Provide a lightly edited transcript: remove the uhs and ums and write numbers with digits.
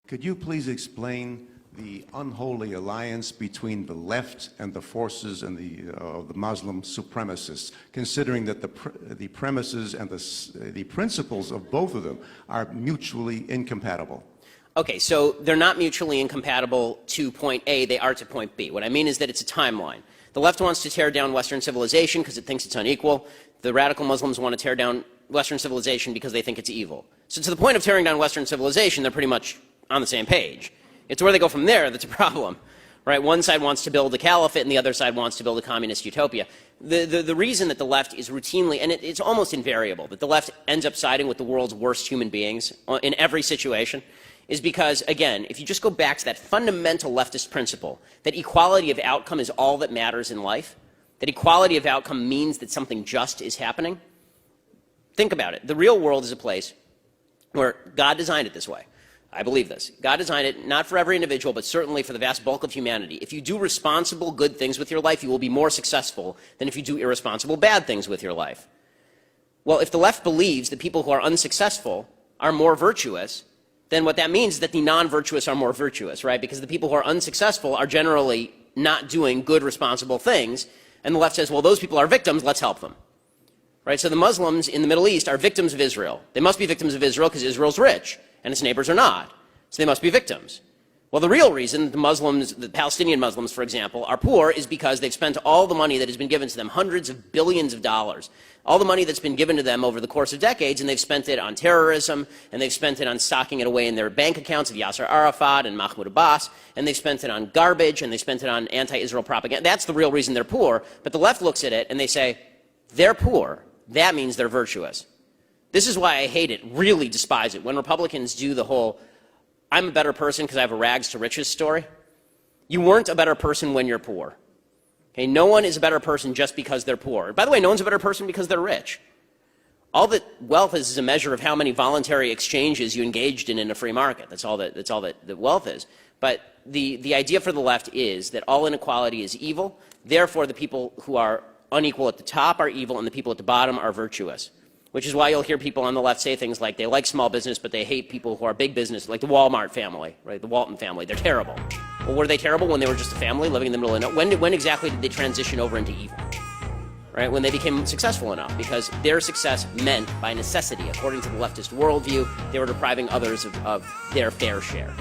Could you please explain the unholy alliance between the left and the forces and the Muslim supremacists, considering that the premises and the principles of both of them are mutually incompatible? Okay, so they're not mutually incompatible to point A, they are to point B. What I mean is that it's a timeline. The left wants to tear down Western civilization because it thinks it's unequal. The radical Muslims want to tear down Western civilization because they think it's evil. So to the point of tearing down Western civilization, they're pretty much on the same page. It's where they go from there that's a problem. Right? One side wants to build a caliphate and the other side wants to build a communist utopia. The reason that the left is routinely, and it's almost invariable, that the left ends up siding with the world's worst human beings in every situation is because, again, if you just go back to that fundamental leftist principle that equality of outcome is all that matters in life, that equality of outcome means that something just is happening, think about it. The real world is a place where God designed it this way. I believe this. God designed it not for every individual, but certainly for the vast bulk of humanity. If you do responsible, good things with your life, you will be more successful than if you do irresponsible, bad things with your life. Well, if the left believes that people who are unsuccessful are more virtuous, then what that means is that the non-virtuous are more virtuous, right? Because the people who are unsuccessful are generally not doing good, responsible things, and the left says, well, those people are victims, let's help them. Right? So the Muslims in the Middle East are victims of Israel. They must be victims of Israel because Israel's rich, and its neighbors are not. So they must be victims. Well, the real reason the Muslims, the Palestinian Muslims, for example, are poor is because they've spent all the money that has been given to them, hundreds of billions of dollars, all the money that's been given to them over the course of decades, and they've spent it on terrorism, and they've spent it on stocking it away in their bank accounts of Yasser Arafat and Mahmoud Abbas, and they've spent it on garbage, and they spent it on anti-Israel propaganda. That's the real reason they're poor. But the left looks at it and they say, they're poor. That means they're virtuous. This is why I hate it, really despise it, when Republicans do the whole, I'm a better person because I have a rags to riches story. You weren't a better person when you're poor. Okay, no one is a better person just because they're poor. By the way, no one's a better person because they're rich. All that wealth is a measure of how many voluntary exchanges you engaged in a free market. That's all that wealth is. But the idea for the left is that all inequality is evil. Therefore, the people who are unequal at the top are evil and the people at the bottom are virtuous. Which is why you'll hear people on the left say things like they like small business, but they hate people who are big business, like the Walmart family, right? The Walton family. They're terrible. Well, were they terrible when they were just a family living in the middle of nowhere? When exactly did they transition over into evil? Right? When they became successful enough, because their success meant, by necessity, according to the leftist worldview, they were depriving others of their fair share.